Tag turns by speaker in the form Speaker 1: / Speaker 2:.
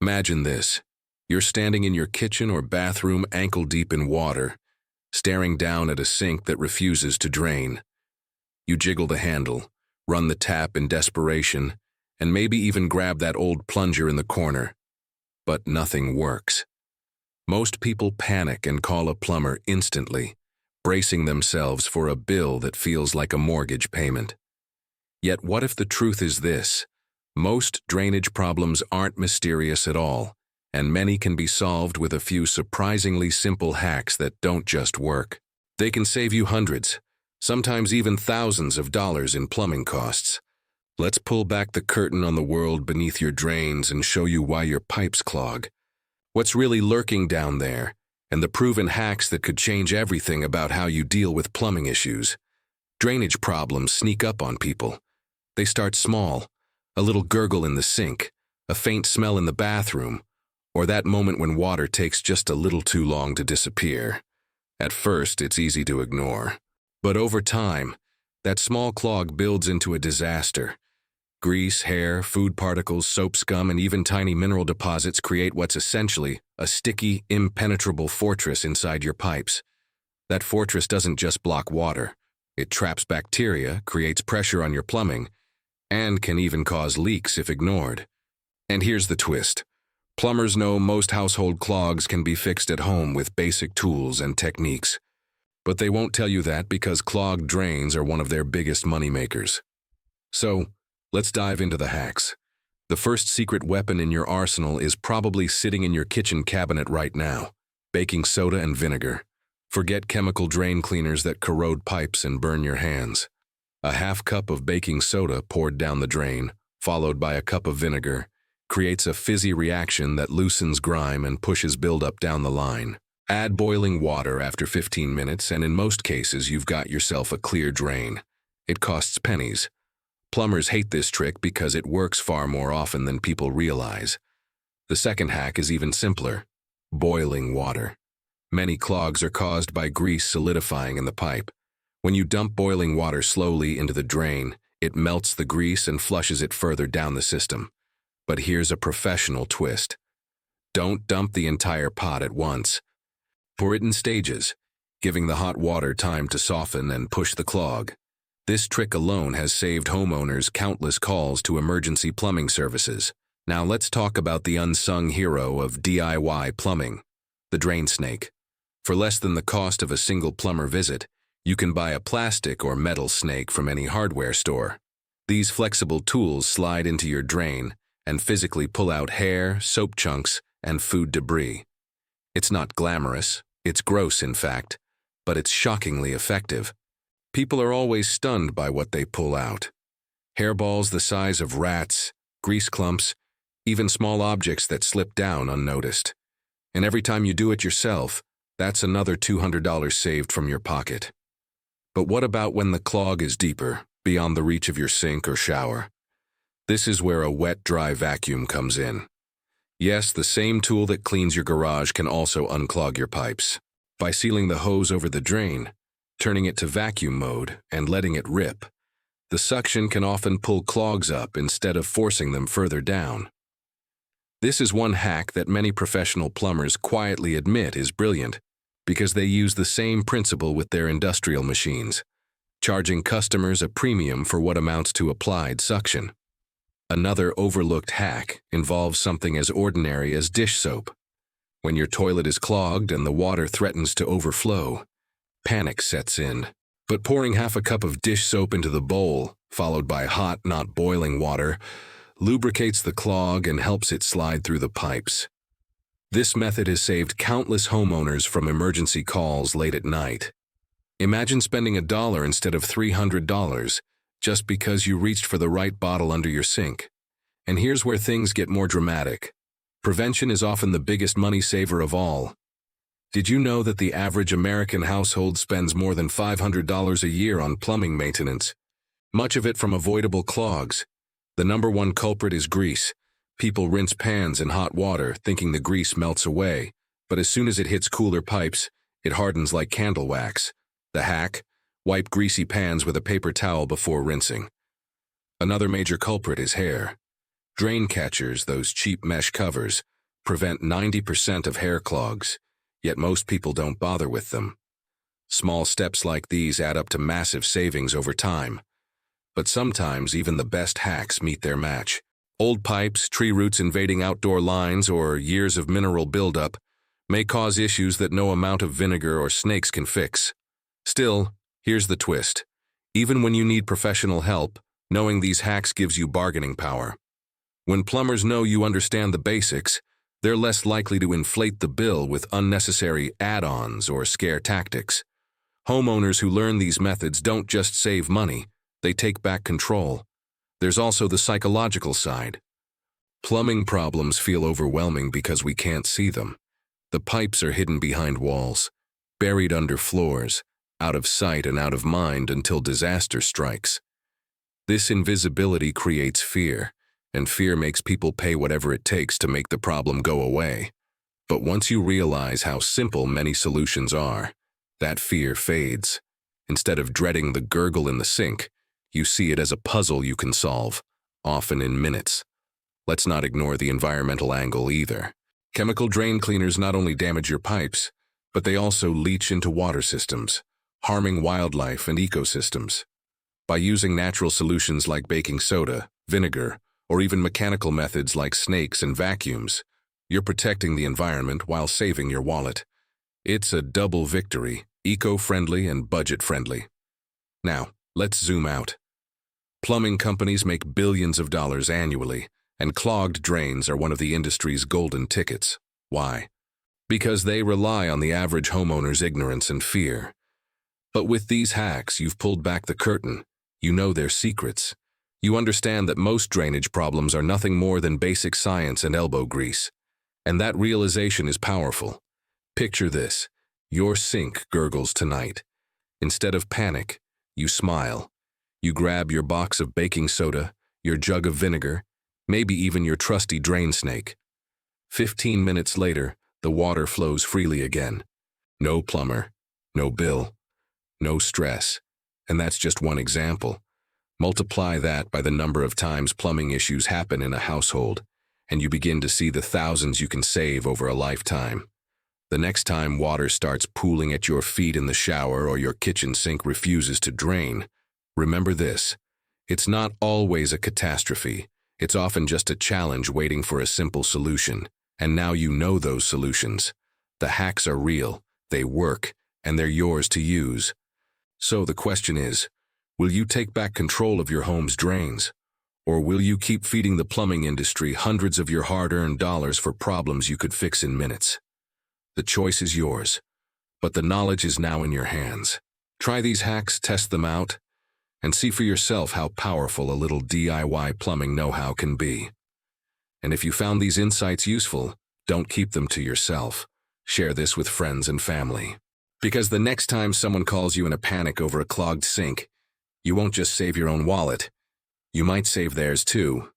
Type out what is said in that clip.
Speaker 1: Imagine this. You're standing in your kitchen or bathroom ankle-deep in water, staring down at a sink that refuses to drain. You jiggle the handle, run the tap in desperation, and maybe even grab that old plunger in the corner. But nothing works. Most people panic and call a plumber instantly, bracing themselves for a bill that feels like a mortgage payment. Yet what if the truth is this? Most drainage problems aren't mysterious at all, and many can be solved with a few surprisingly simple hacks that don't just work. They can save you hundreds, sometimes even thousands of dollars in plumbing costs. Let's pull back the curtain on the world beneath your drains and show you why your pipes clog, what's really lurking down there, and the proven hacks that could change everything about how you deal with plumbing issues. Drainage problems sneak up on people. They start small, a little gurgle in the sink, a faint smell in the bathroom, or that moment when water takes just a little too long to disappear. At first, it's easy to ignore. But over time, that small clog builds into a disaster. Grease, hair, food particles, soap scum, and even tiny mineral deposits create what's essentially a sticky, impenetrable fortress inside your pipes. That fortress doesn't just block water. It traps bacteria, creates pressure on your plumbing, and can even cause leaks if ignored. And here's the twist. Plumbers know most household clogs can be fixed at home with basic tools and techniques. But they won't tell you that because clogged drains are one of their biggest moneymakers. So, let's dive into the hacks. The first secret weapon in your arsenal is probably sitting in your kitchen cabinet right now: baking soda and vinegar. Forget chemical drain cleaners that corrode pipes and burn your hands. A half cup of baking soda poured down the drain, followed by a cup of vinegar, creates a fizzy reaction that loosens grime and pushes buildup down the line. Add boiling water after 15 minutes, and in most cases, you've got yourself a clear drain. It costs pennies. Plumbers hate this trick because it works far more often than people realize. The second hack is even simpler: boiling water. Many clogs are caused by grease solidifying in the pipe. When you dump boiling water slowly into the drain, it melts the grease and flushes it further down the system. But here's a professional twist. Don't dump the entire pot at once. Pour it in stages, giving the hot water time to soften and push the clog. This trick alone has saved homeowners countless calls to emergency plumbing services. Now let's talk about the unsung hero of DIY plumbing, the drain snake. For less than the cost of a single plumber visit, you can buy a plastic or metal snake from any hardware store. These flexible tools slide into your drain and physically pull out hair, soap chunks, and food debris. It's not glamorous, it's gross in fact, but it's shockingly effective. People are always stunned by what they pull out. Hairballs the size of rats, grease clumps, even small objects that slip down unnoticed. And every time you do it yourself, that's another $200 saved from your pocket. But what about when the clog is deeper, beyond the reach of your sink or shower? This is where a wet, dry vacuum comes in. Yes, the same tool that cleans your garage can also unclog your pipes. By sealing the hose over the drain, turning it to vacuum mode, and letting it rip, the suction can often pull clogs up instead of forcing them further down. This is one hack that many professional plumbers quietly admit is brilliant, because they use the same principle with their industrial machines, charging customers a premium for what amounts to applied suction. Another overlooked hack involves something as ordinary as dish soap. When your toilet is clogged and the water threatens to overflow, panic sets in. But pouring half a cup of dish soap into the bowl, followed by hot, not boiling water, lubricates the clog and helps it slide through the pipes. This method has saved countless homeowners from emergency calls late at night. Imagine spending $1 instead of $300 just because you reached for the right bottle under your sink. And here's where things get more dramatic. Prevention is often the biggest money saver of all. Did you know that the average American household spends more than $500 a year on plumbing maintenance? Much of it from avoidable clogs. The number one culprit is grease. People rinse pans in hot water, thinking the grease melts away, but as soon as it hits cooler pipes, it hardens like candle wax. The hack: wipe greasy pans with a paper towel before rinsing. Another major culprit is hair. Drain catchers, those cheap mesh covers, prevent 90% of hair clogs, yet most people don't bother with them. Small steps like these add up to massive savings over time. But sometimes even the best hacks meet their match. Old pipes, tree roots invading outdoor lines, or years of mineral buildup may cause issues that no amount of vinegar or snakes can fix. Still, here's the twist. Even when you need professional help, knowing these hacks gives you bargaining power. When plumbers know you understand the basics, they're less likely to inflate the bill with unnecessary add-ons or scare tactics. Homeowners who learn these methods don't just save money, they take back control. There's also the psychological side. Plumbing problems feel overwhelming because we can't see them. The pipes are hidden behind walls, buried under floors, out of sight and out of mind until disaster strikes. This invisibility creates fear, and fear makes people pay whatever it takes to make the problem go away. But once you realize how simple many solutions are, that fear fades. Instead of dreading the gurgle in the sink, you see it as a puzzle you can solve, often in minutes. Let's not ignore the environmental angle either. Chemical drain cleaners not only damage your pipes, but they also leach into water systems, harming wildlife and ecosystems. By using natural solutions like baking soda, vinegar, or even mechanical methods like snakes and vacuums, you're protecting the environment while saving your wallet. It's a double victory, eco-friendly and budget-friendly. Now, let's zoom out. Plumbing companies make billions of dollars annually, and clogged drains are one of the industry's golden tickets. Why? Because they rely on the average homeowner's ignorance and fear. But with these hacks, you've pulled back the curtain. You know their secrets. You understand that most drainage problems are nothing more than basic science and elbow grease. And that realization is powerful. Picture this. Your sink gurgles tonight. Instead of panic, you smile. You grab your box of baking soda, your jug of vinegar, maybe even your trusty drain snake. 15 minutes later, the water flows freely again. No plumber, no bill, no stress. And that's just one example. Multiply that by the number of times plumbing issues happen in a household, and you begin to see the thousands you can save over a lifetime. The next time water starts pooling at your feet in the shower or your kitchen sink refuses to drain, remember this. It's not always a catastrophe. It's often just a challenge waiting for a simple solution. And now you know those solutions. The hacks are real, they work, and they're yours to use. So the question is, will you take back control of your home's drains? Or will you keep feeding the plumbing industry hundreds of your hard-earned dollars for problems you could fix in minutes? The choice is yours, but the knowledge is now in your hands. Try these hacks, test them out, and see for yourself how powerful a little DIY plumbing know-how can be. And if you found these insights useful, don't keep them to yourself. Share this with friends and family. Because the next time someone calls you in a panic over a clogged sink, you won't just save your own wallet, you might save theirs too.